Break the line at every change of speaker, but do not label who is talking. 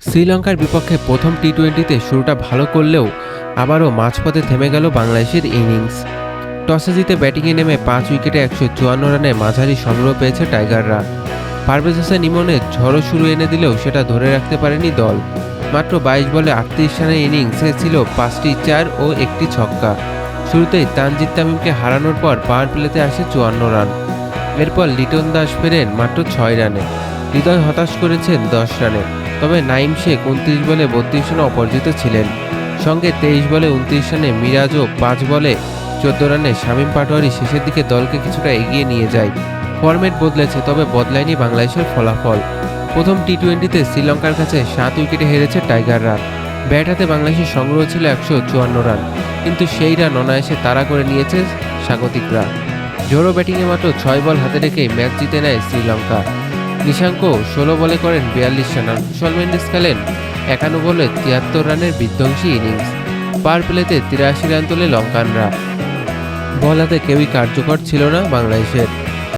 শ্রীলঙ্কার বিপক্ষে প্রথম টি-20তে শুরুটা ভালো করলেও আবারও মাঝপথে থেমে গেল বাংলাদেশের ইনিংস। টসে জিতে ব্যাটিংয়ে নেমে ৫ উইকেটে ১৫৪ রানে মাঝারি সংগ্রহ পেয়েছে টাইগাররা। পারভেজ হোসেন ইমনের ঝড়ো শুরু এনে দিলেও সেটা ধরে রাখতে পারেনি দল। মাত্র ২২ বলে ৩৮ রানের ইনিংসে ছিল ৫টি ৪ ও ১টি ছক্কা। শুরুতেই তানজিদ তামিমকে হারানোর পর পাওয়ার প্লেতে আসে ৫৪ রান। এরপর লিটন দাস ফেরেন মাত্র ৬ রানে। হৃদয় হতাশ করেছেন ১০ রানে। তবে নাইম শেখ ২৯ বলে ৩২ রানে অপরাজিত ছিলেন। সঙ্গে ২৩ বলে ২৯ রানে মিরাজও ৫ বলে ১৪ রানে শামীম পাটোয়ারি শেষের দিকে দলকে কিছুটা এগিয়ে নিয়ে যায়। ফরম্যাট বদলেছে, তবে বদলায়নি বাংলাদেশের ফলাফল। প্রথম টি-20তে শ্রীলঙ্কার কাছে ৭ উইকেটে হেরেছে টাইগাররা। ব্যাট হাতে বাংলাদেশের সংগ্রহ ছিল ১৫৪ রান, কিন্তু সেই রান অনায়াসে তাড়া করে নিয়েছে স্বাগতিকরা। জোরো ব্যাটিংয়ে মাত্র ৬ বল হাতে রেখেই ম্যাচ জিতে নেয় শ্রীলঙ্কা। নিশাঙ্ক ১৬ বলে করেন ৪২ রান। কুশল মেন্ডিস খেলেন ৫১ বলে ৭৩ রানের বিধ্বংসী ইনিংস। পাওয়ার প্লেতে ৮৩ রান তোলে লঙ্কানরা। বল হাতে কেউই কার্যকর ছিল না বাংলাদেশের।